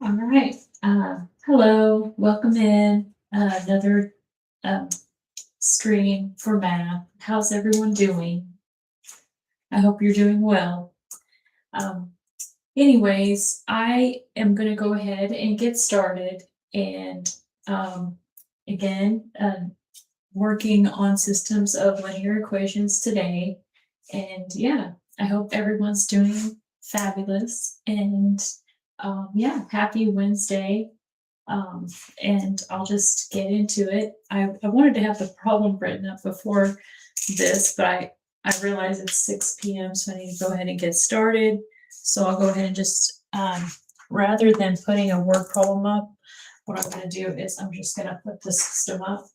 All right. Hello. Welcome in another um, stream for math. How's everyone doing? I hope you're doing well. Um, Anyways, I am going to go ahead and get started. And um, again, working on systems of linear equations today. And yeah, I hope everyone's doing fabulous. And yeah, happy Wednesday. Um, and I'll just get into it. I wanted to have the problem written up before this, but I realize it's 6 p.m., so I need to go ahead and get started. So I'll go ahead and just, rather than putting a word problem up, what I'm going to do is I'm just going to put the system up.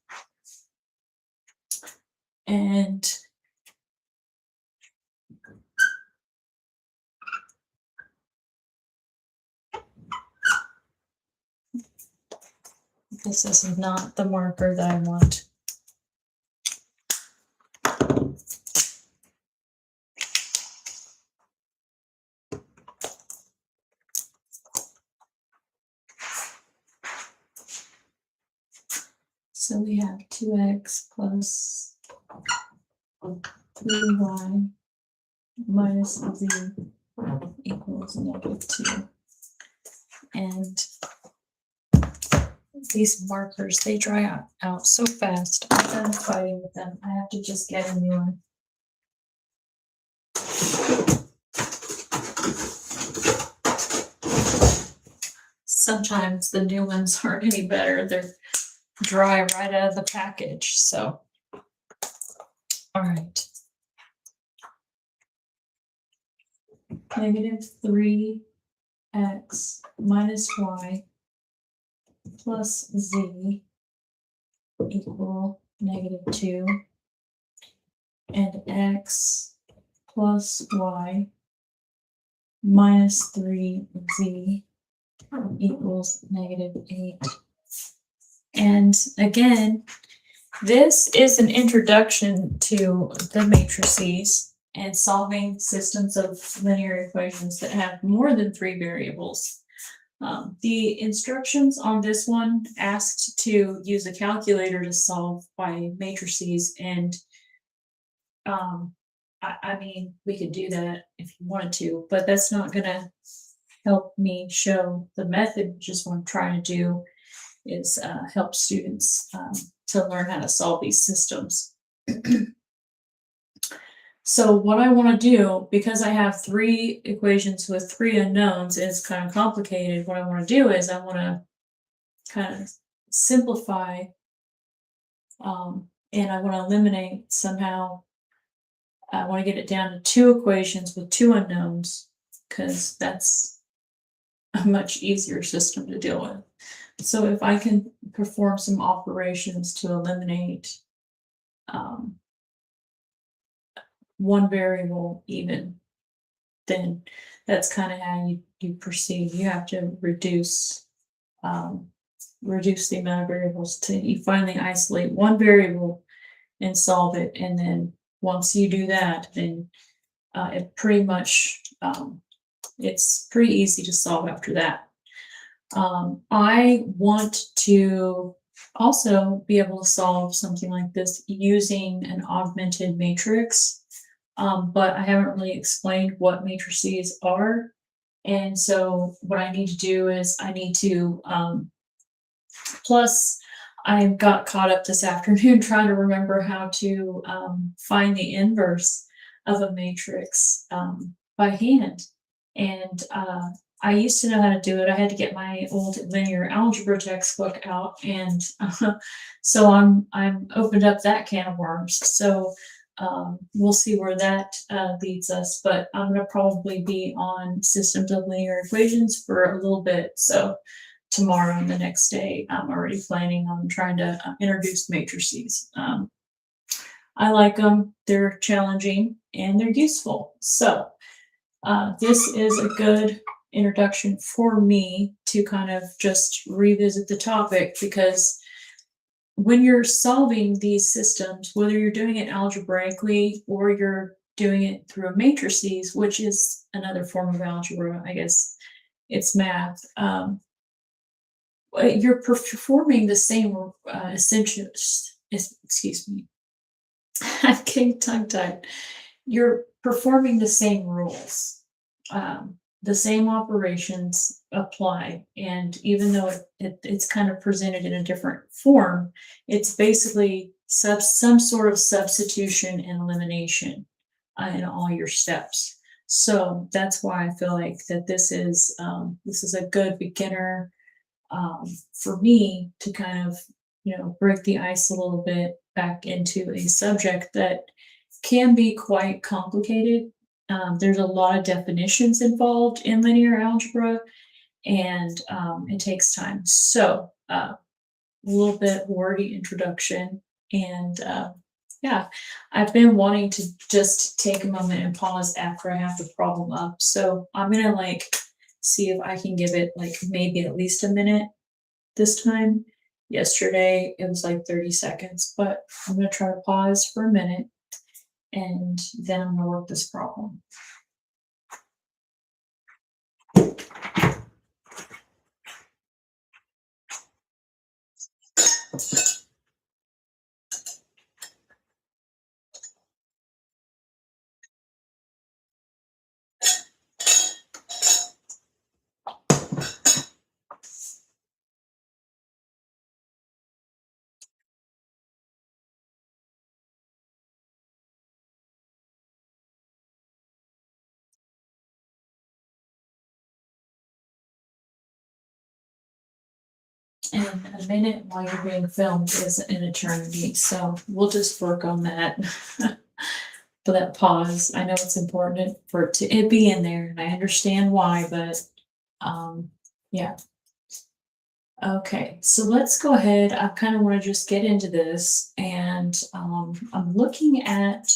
And this is not the marker that I want. So we have 2x plus 3y minus z equals -2. And these markers, they dry out so fast. I'm done fighting with them. I have to just get a new one. Sometimes the new ones aren't any better. They're dry right out of the package. So, all right. -3x minus y plus z equal -2, and x plus y minus 3z equals -8. And again, this is an introduction to the matrices and solving systems of linear equations that have more than 3 variables. The instructions on this one asked to use a calculator to solve by matrices, and I mean, we could do that if you wanted to, but that's not going to help me show the method. Just what I'm trying to do is help students to learn how to solve these systems. So what I want to do, because I have 3 equations with 3 unknowns, and it's kind of complicated, what I want to do is I want to kind of simplify, and I want to eliminate somehow. I want to get it down to 2 equations with 2 unknowns, because that's a much easier system to deal with. So if I can perform some operations to eliminate one variable even, then that's kind of how you proceed. You have to reduce the amount of variables till you finally isolate one variable and solve it. And then once you do that, then it pretty much it's pretty easy to solve after that. I want to also be able to solve something like this using an augmented matrix, but I haven't really explained what matrices are. And so what I need to do is I need to, plus I got caught up this afternoon trying to remember how to find the inverse of a matrix by hand. And I used to know how to do it. I had to get my old linear algebra textbook out, and so I'm opened up that can of worms. So we'll see where that leads us. But I'm going to probably be on systems of linear equations for a little bit. So tomorrow and the next day, I'm already planning on trying to introduce matrices. I like them. They're challenging and they're useful. So this is a good introduction for me to kind of just revisit the topic, because when you're solving these systems, whether you're doing it algebraically or you're doing it through matrices, which is another form of algebra, I guess it's math, You're performing the same essential. Excuse me. I'm getting tongue tied. You're performing the same rules. The same operations apply, and even though it's kind of presented in a different form, it's basically some sort of substitution and elimination in all your steps. So that's why I feel like that this is a good beginner for me to kind of break the ice a little bit back into a subject that can be quite complicated. There's a lot of definitions involved in linear algebra, and it takes time. So, a little bit wordy introduction, and yeah, I've been wanting to just take a moment and pause after I have the problem up. So I'm gonna like see if I can give it like maybe at least a minute this time. Yesterday it was like 30 seconds, but I'm gonna try to pause for a minute and then I'm gonna work this problem. And a minute while you're being filmed is an eternity, so we'll just work on that. For that pause. I know it's important for it be in there, and I understand why, but yeah. Okay, so let's go ahead. I kind of want to just get into this, and I'm looking at.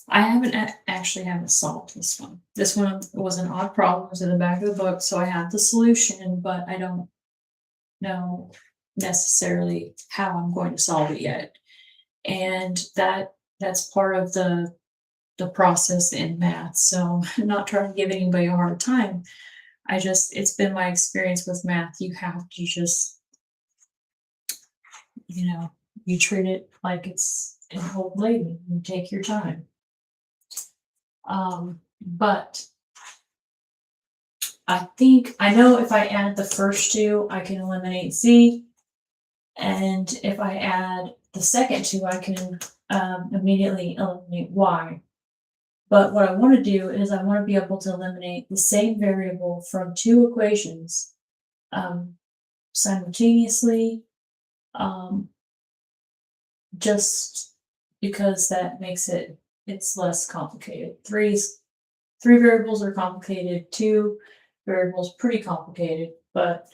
I actually haven't solved this one. This one was an odd problem. It was in the back of the book, so I have the solution, but I don't know necessarily how I'm going to solve it yet. And that's part of the process in math. So I'm not trying to give anybody a hard time. It's been my experience with math. You have to just, you treat it like it's an old lady. You take your time. But I know if I add the first two, I can eliminate Z. And if I add the second two, I can immediately eliminate Y. But what I want to do is I want to be able to eliminate the same variable from two equations simultaneously, just because that makes it's less complicated. Three variables are complicated, two variables pretty complicated, but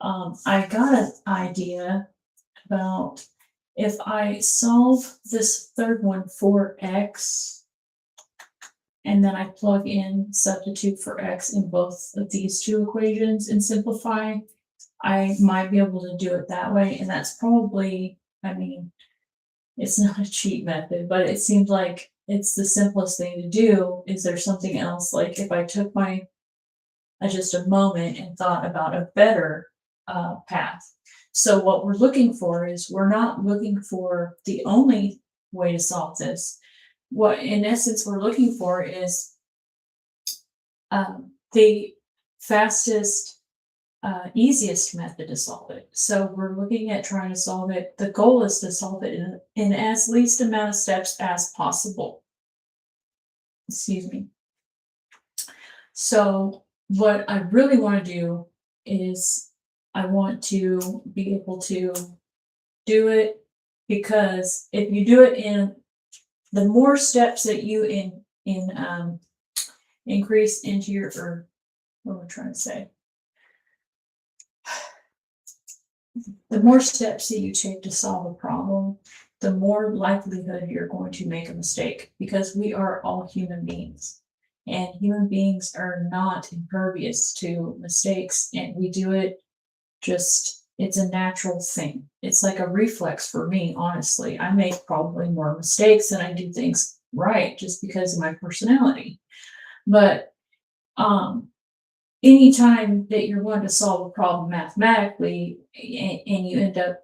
I got an idea about if I solve this third one for X, and then I plug in substitute for X in both of these two equations and simplify, I might be able to do it that way. And that's probably, it's not a cheat method, but it seems like it's the simplest thing to do. Is there something else? Like if I took just a moment and thought about a better path. So what we're looking for is we're not looking for the only way to solve this. What in essence we're looking for is the fastest, easiest method to solve it. So we're looking at trying to solve it. The goal is to solve it in as least amount of steps as possible. Excuse me. So what I really want to do is I want to be able to do it, because if you do it in the more steps that you increase into your, or what am I trying to say? The more steps that you take to solve a problem, the more likelihood you're going to make a mistake, because we are all human beings. And human beings are not impervious to mistakes, and we do it it's a natural thing. It's like a reflex for me, honestly. I make probably more mistakes than I do things right, just because of my personality. But anytime that you're going to solve a problem mathematically and you end up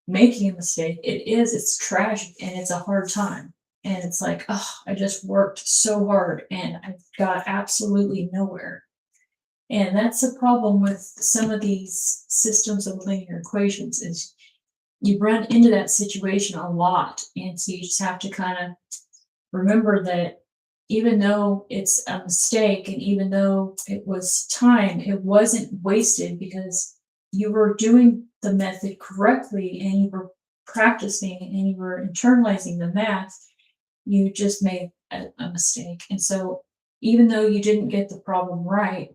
making a mistake, it's tragic and it's a hard time. And it's like, oh, I just worked so hard and I got absolutely nowhere. And that's a problem with some of these systems of linear equations is you run into that situation a lot. And so you just have to kind of remember that even though it's a mistake and even though it was time, it wasn't wasted because you were doing the method correctly and you were practicing and you were internalizing the math. You just made a mistake. And so even though you didn't get the problem right,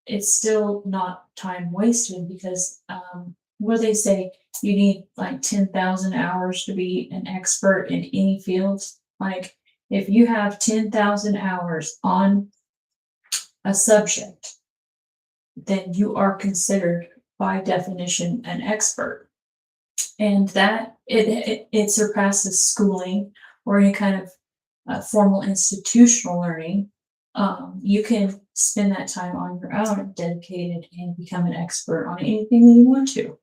it's still not time wasted because what they say you need like 10,000 hours to be an expert in any field. Like if you have 10,000 hours on a subject, then you are considered by definition an expert. And that it surpasses schooling or any kind of formal institutional learning. You can spend that time on your own, dedicated, and become an expert on anything that you want to.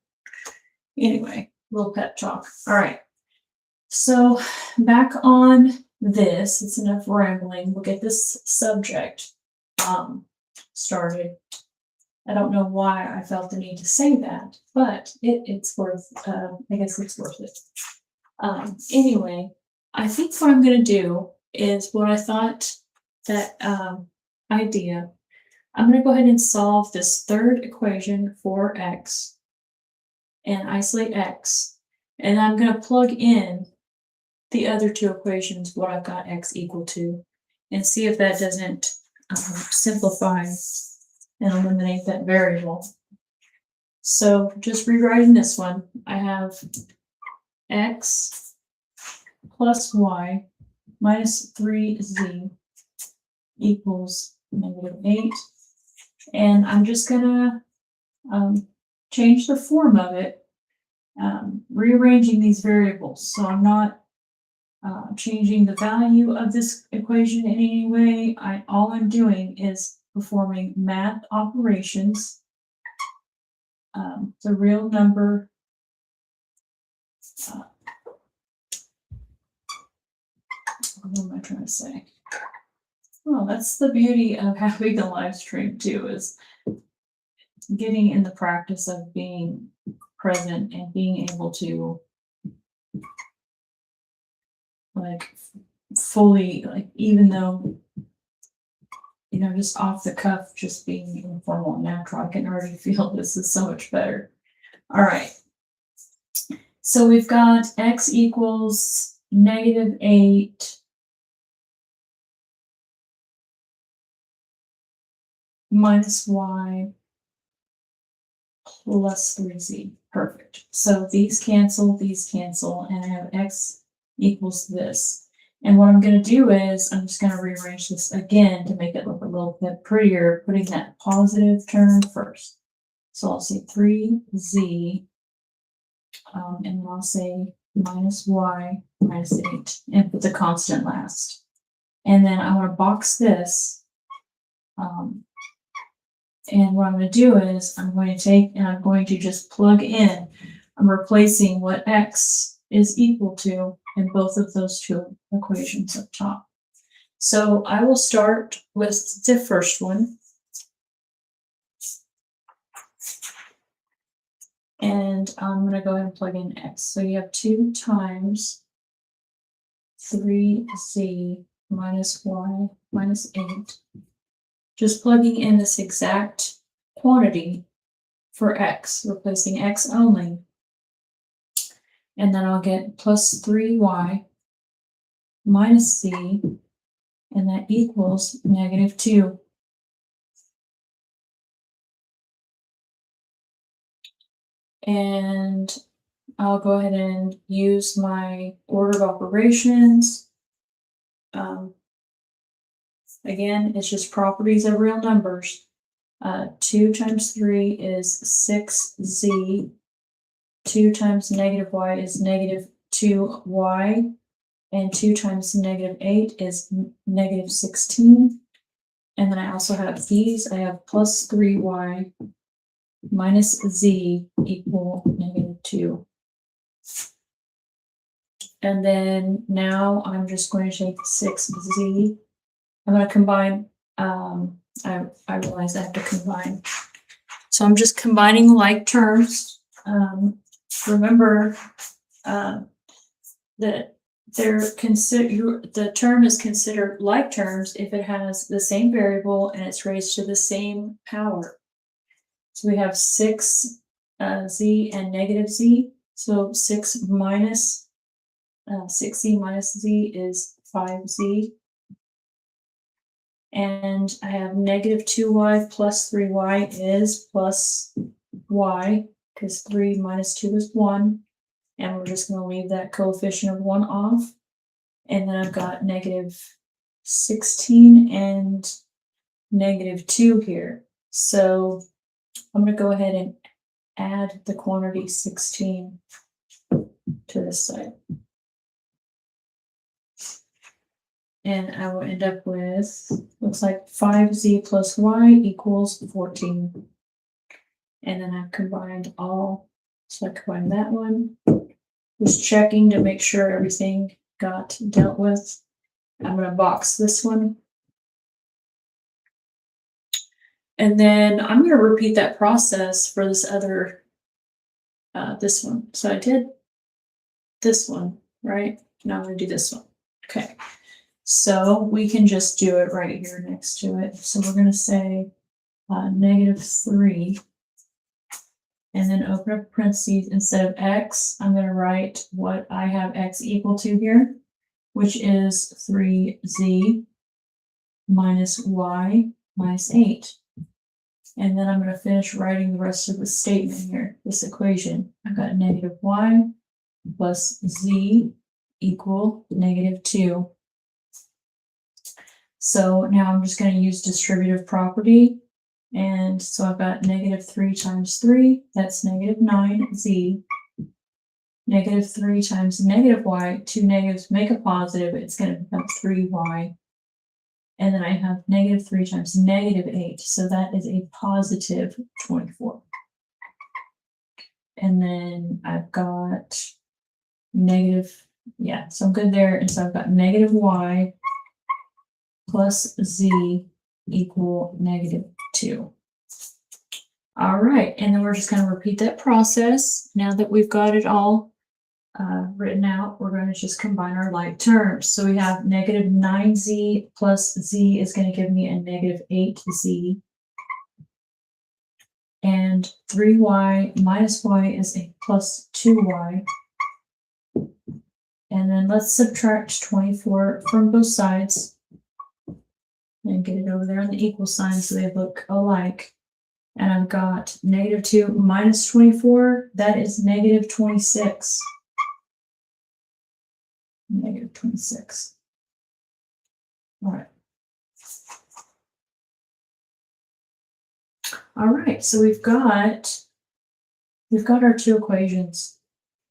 Anyway, little pep talk. All right. So back on this, it's enough rambling. We'll get this subject started. I don't know why I felt the need to say that, but it's worth, I guess it's worth it. Anyway, I think what I'm going to do is what I thought that idea. I'm going to go ahead and solve this third equation for x and isolate x. And I'm going to plug in the other two equations, what I've got x equal to, and see if that doesn't simplify and eliminate that variable. So just rewriting this one, I have x plus y minus 3z equals -8. And I'm just gonna change the form of it, rearranging these variables. So I'm not changing the value of this equation in any way. All I'm doing is performing math operations. The real number what am I trying to say? Well, that's the beauty of having a live stream too, is getting in the practice of being present and being able to like fully, like, even though, you know, just off the cuff, just being informal and natural, I can already feel this is so much better. All right. So we've got x equals -8 minus y plus 3z. Perfect. So these cancel, and I have x equals this. And what I'm going to do is I'm just going to rearrange this again to make it look a little bit prettier, putting that positive term first. So I'll say 3z, and I'll say minus y minus 8, and put the constant last. And then I want to box this. And what I'm going to do is I'm going to take and I'm going to just plug in. I'm replacing what x is equal to in both of those two equations up top. So I will start with the first one. And I'm going to go ahead and plug in x. So you have 2 times 3z minus y minus 8. Just plugging in this exact quantity for x, replacing x only. And then I'll get plus 3y minus z, and that equals -2. And I'll go ahead and use my order of operations. Again, it's just properties of real numbers. 2 times 3 is 6z. 2 times -y is -2y. And 2 times -8 is -16. And then I also have these. I have plus 3y minus z equal -2. And then now I'm just going to take 6z. I'm going to combine, I realize I have to combine. So I'm just combining like terms. Remember that the term is considered like terms if it has the same variable and it's raised to the same power. So we have 6z and -z. So 6z minus z is 5z. And I have -2y plus 3y is plus y, because 3 minus 2 is 1. And we're just going to leave that coefficient of 1 off. And then I've got -16 and -2 here. So I'm going to go ahead and add the quantity 16 to this side. And I will end up with, looks like 5z plus y equals 14. And then I've combined all, so I combined that one. Just checking to make sure everything got dealt with. I'm going to box this one. And then I'm going to repeat that process for this other, this one. So I did this one, right? Now I'm going to do this one. Okay. So we can just do it right here next to it. So we're going to say -3. And then open up parentheses. Instead of x, I'm going to write what I have x equal to here, which is 3z minus y minus 8. And then I'm going to finish writing the rest of the statement here, this equation. I've got -y plus z equal -2. So now I'm just going to use distributive property. And so I've got -3 times 3, that's -9z. -3 times -y, two negatives make a positive, it's going to become 3y. And then I have -3 times -8, so that is a positive 24. And then I've got so I'm good there. And so I've got -y plus z equal -2. All right, and then we're just going to repeat that process. Now that we've got it all written out, we're going to just combine our like terms. So we have -9z plus z is going to give me a -8z. And 3y minus y is a plus 2y. And then let's subtract 24 from both sides. And get it over there on the equal sign so they look alike. And I've got -2 minus 24, that is -26. -26. All right. All right, so we've got our two equations.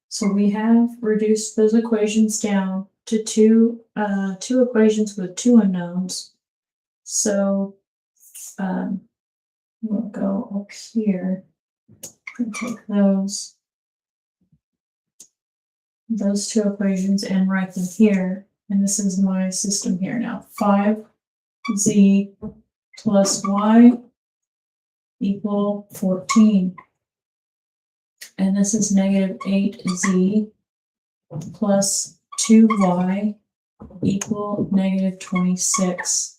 So we have reduced those equations down to two equations with two unknowns. So we'll go up here and take those two equations and write them here. And this is my system here now. 5z plus y equal 14. And this is -8z plus 2y equal -26.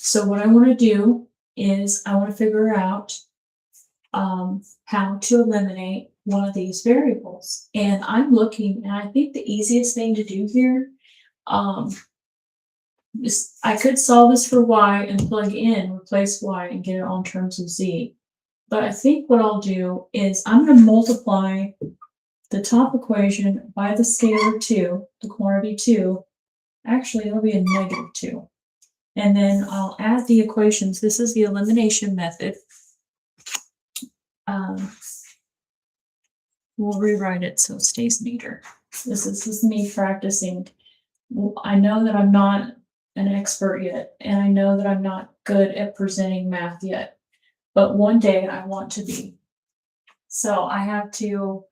So what I want to do is I want to figure out how to eliminate one of these variables. And I'm looking, and I think the easiest thing to do here, is I could solve this for y and plug in, replace y and get it on terms of z. But I think what I'll do is I'm going to multiply the top equation by the scalar 2, the quantity 2. Actually, it'll be a -2. And then I'll add the equations. This is the elimination method. We'll rewrite it so it stays neater. This is me practicing. I know that I'm not an expert yet, and I know that I'm not good at presenting math yet, but one day I want to be. So I have to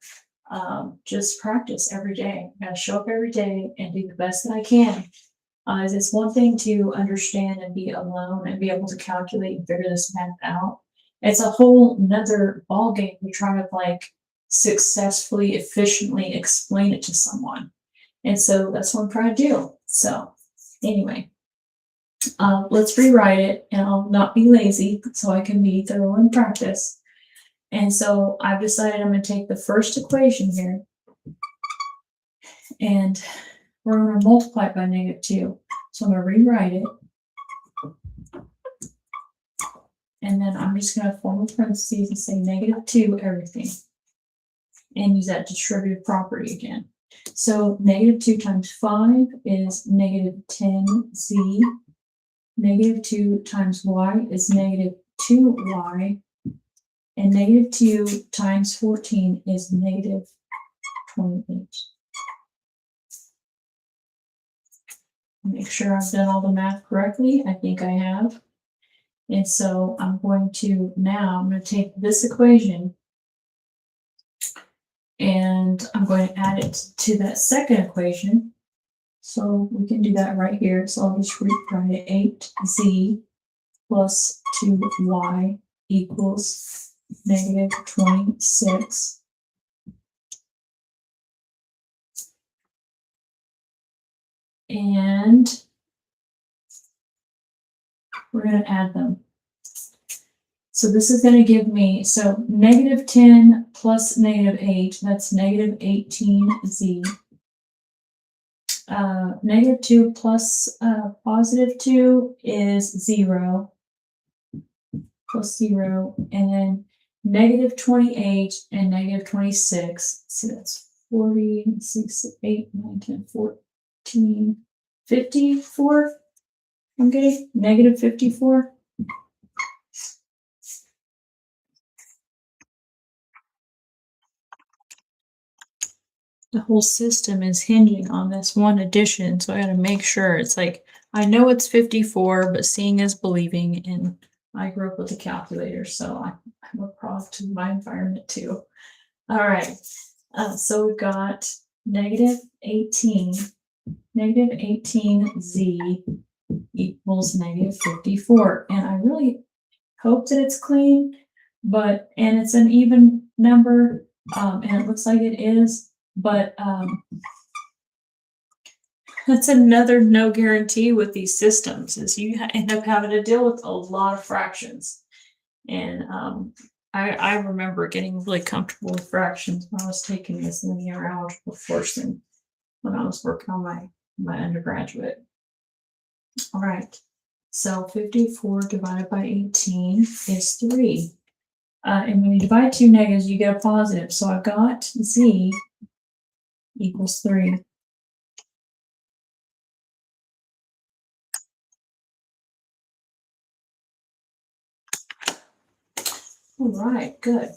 just practice every day. I gotta show up every day and do the best that I can. It's one thing to understand and be alone and be able to calculate and figure this math out. It's a whole nother ballgame to try to like successfully, efficiently explain it to someone. And so that's what I'm trying to do. So anyway, let's rewrite it, and I'll not be lazy so I can be thorough in practice. And so I've decided I'm going to take the first equation here, and we're going to multiply it by -2. So I'm going to rewrite it. And then I'm just going to form a parentheses and say -2 everything. And use that distributive property again. So -2 times 5 is -10z. -2 times y is -2y. And -2 times 14 is -28. Make sure I've done all the math correctly. I think I have. And so I'm going to take this equation and I'm going to add it to that second equation. So we can do that right here. So I'll just rewrite it 8z plus 2y equals -26. And we're going to add them. So this is going to give me, so -10 plus -8, that's -18z. -2 plus +2 is 0, plus 0, and then -28 and -26. So that's 40, 6, 8, 9, 10, 14, 54. I'm getting -54. The whole system is hinging on this one addition, so I gotta make sure. It's like, I know it's 54, but seeing is believing, and I grew up with a calculator, so I'm a product of my environment too. All right, so we've got -18z equals -54, and I really hope that it's clean, and it's an even number, and it looks like it is. But that's another no guarantee with these systems, is you end up having to deal with a lot of fractions. And I remember getting really comfortable with fractions when I was taking this linear algebra course and when I was working on my undergraduate. All right, so 54 divided by 18 is 3. And when you divide two negatives, you get a positive. So I've got z equals 3. All right, good.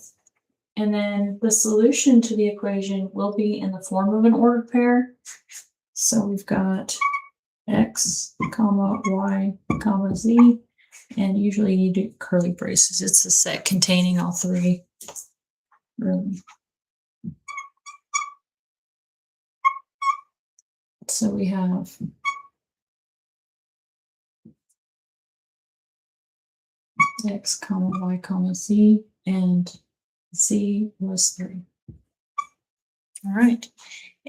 And then the solution to the equation will be in the form of an ordered pair. So we've got x, comma, y, comma, z. And usually you do curly braces. It's a set containing all three. Really. So we have x, comma, y, comma, z, and z was 3. All right.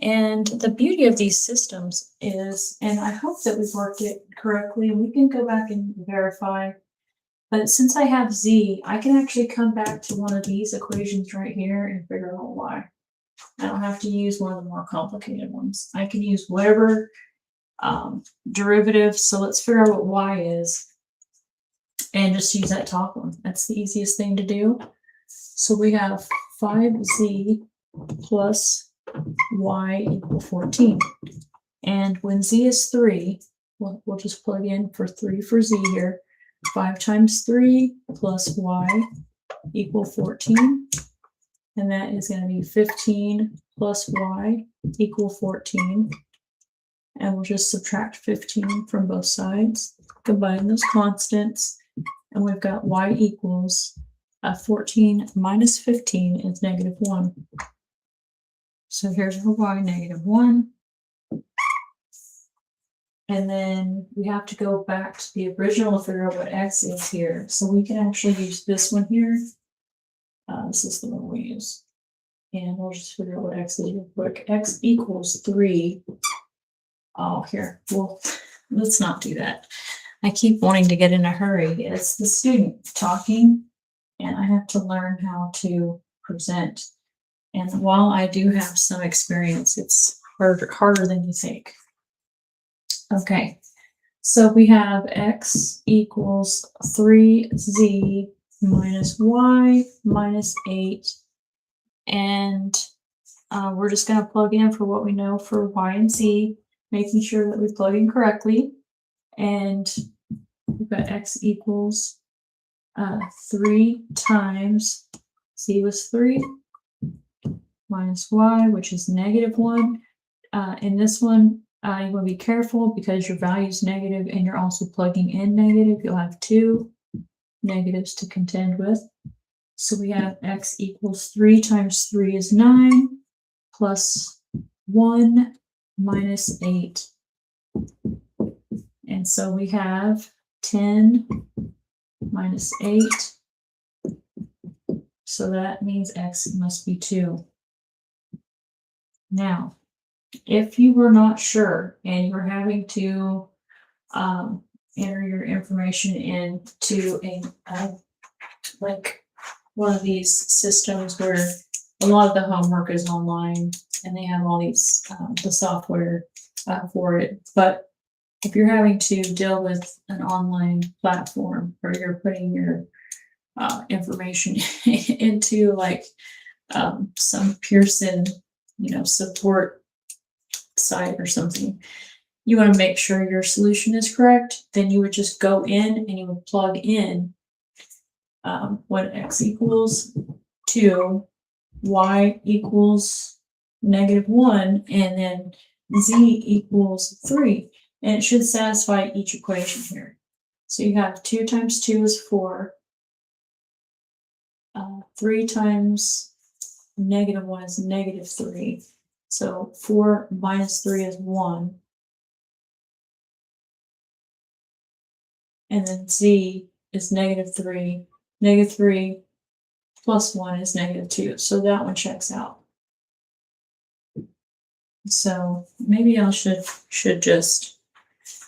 And the beauty of these systems is, and I hope that we've worked it correctly, and we can go back and verify, but since I have z, I can actually come back to one of these equations right here and figure out y. I don't have to use one of the more complicated ones. I can use whatever derivative. So let's figure out what y is and just use that top one. That's the easiest thing to do. So we have 5z plus y equal 14. And when z is 3, we'll just plug in for 3 for z here. 5 times 3 plus y equal 14. And that is going to be 15 plus y equal 14. and we'll just subtract 15 from both sides, combine those constants, and we've got y equals 14 minus 15 is -1. So here's our y, -1. And then we have to go back to the original to figure out what x is here. So we can actually use this one here. This is the one we use. And we'll just figure out what x is real quick. X equals 3. Oh, here. Well, let's not do that. I keep wanting to get in a hurry. It's the student talking, and I have to learn how to present. And while I do have some experience, it's harder than you think. Okay, so we have x equals 3z minus y minus 8. And we're just going to plug in for what we know for y and z, making sure that we plug in correctly. And we've got x equals 3 times z was 3 minus y, which is -1. In this one, you want to be careful because your value is negative and you're also plugging in negative. You'll have 2 negatives to contend with. So we have x equals 3 times 3 is 9 plus 1 minus 8. And so we have 10 minus 8. So that means x must be 2. Now, if you were not sure and you were having to enter your information into like one of these systems where a lot of the homework is online and they have all these the software for it, but if you're having to deal with an online platform where you're putting your information into like some Pearson, support site or something, you want to make sure your solution is correct, then you would just go in and you would plug in when x equals 2, y equals -1, and then z equals 3. And it should satisfy each equation here. So you have 2 times 2 is 4. 3 times -1 is -3. So 4 minus 3 is 1. And then z is -3. -3 plus 1 is -2. So that one checks out. So maybe I should just,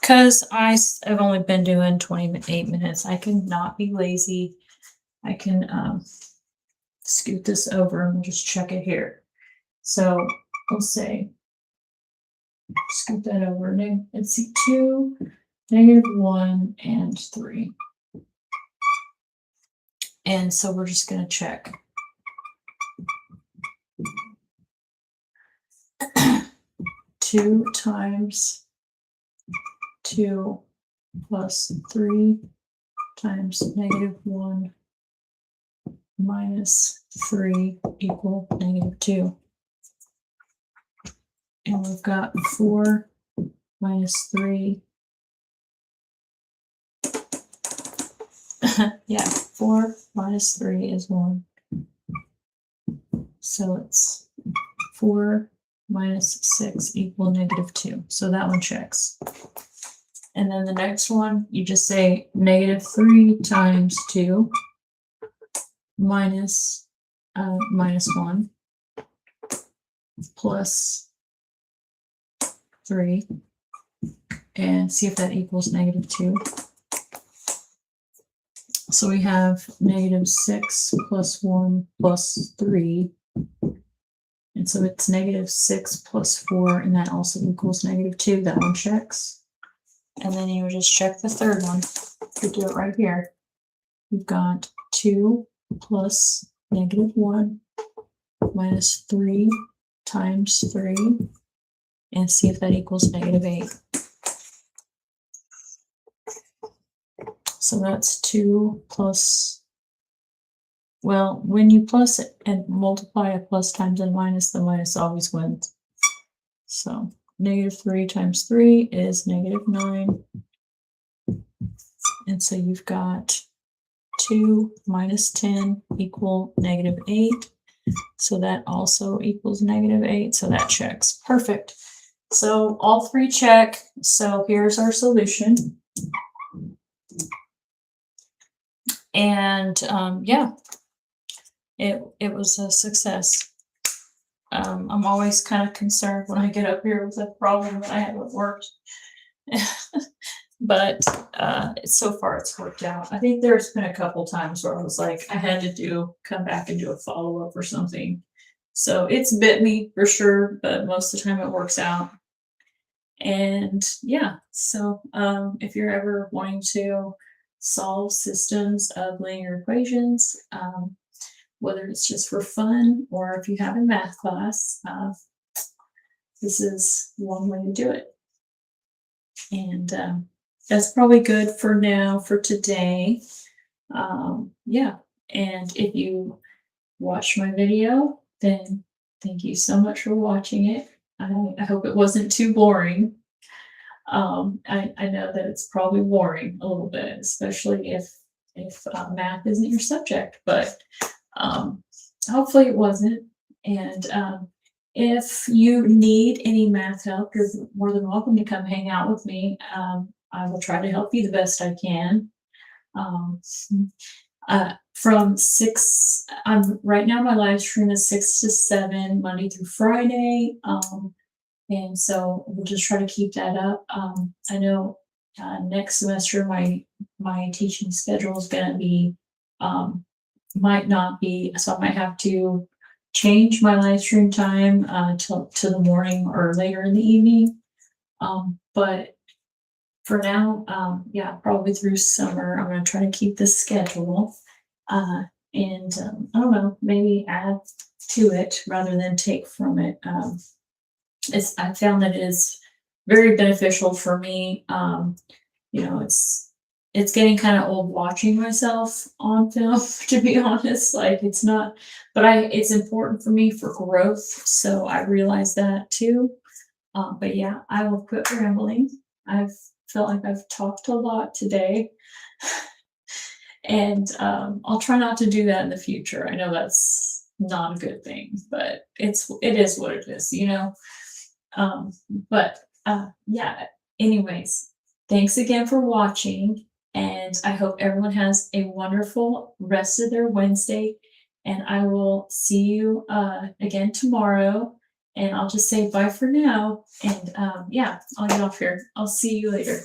because I've only been doing 28 minutes, I cannot be lazy. I can scoot this over and we'll just check it here. So we'll say, scoot that over, let's see, 2, -1, and 3. And so we're just going to check. Two times 2 plus 3 times -1 minus 3 equal -2. And we've got 4 minus 3. Yeah, 4 minus 3 is 1. So it's 4 minus 6 equal -2. So that one checks. And then the next one, you just say -3 times 2 minus 1 plus 3, and see if that equals -2. So we have -6 plus 1 plus 3. And so it's -6 plus 4, and that also equals -2. That one checks. And then you just check the third one. You do it right here. You've got 2 plus -1 minus 3 times 3, and see if that equals -8. So that's 2 plus, well, when you plus it and multiply a plus times a minus, the minus always wins. So negative 3 times 3 is negative 9. And so you've got 2 minus 10 equal negative 8. So that also equals negative 8. So that checks. Perfect. So all three check. So here's our solution. And yeah, it was a success. I'm always kind of concerned when I get up here with a problem that I haven't worked. But so far it's worked out. I think there's been a couple times where I was like, I had to come back and do a follow-up or something. So it's bit me for sure, but most of the time it works out. And yeah, so if you're ever wanting to solve systems of linear equations, whether it's just for fun or if you have a math class, this is one way to do it. And that's probably good for now, for today. Yeah, and if you watch my video, then thank you so much for watching it. I hope it wasn't too boring. I know that it's probably boring a little bit, especially if math isn't your subject, but hopefully it wasn't. And if you need any math help, you're more than welcome to come hang out with me. I will try to help you the best I can. From 6, right now my live stream is 6 to 7, Monday through Friday. And so we'll just try to keep that up. I know next semester my teaching schedule is going to be, might not be, so I might have to change my live stream time to the morning or later in the evening. But for now, yeah, probably through summer, I'm going to try to keep this schedule. And I don't know, maybe add to it rather than take from it. I found that it is very beneficial for me. You know, it's getting kind of old watching myself on film, to be honest. Like it's not, but it's important for me for growth. So I realize that too. But yeah, I will quit rambling. I've felt like I've talked a lot today. And I'll try not to do that in the future. I know that's not a good thing, but it is what it is, you know. But yeah, anyways, thanks again for watching, and I hope everyone has a wonderful rest of their Wednesday, and I will see you again tomorrow, and I'll just say bye for now, and yeah, I'll get off here. I'll see you later.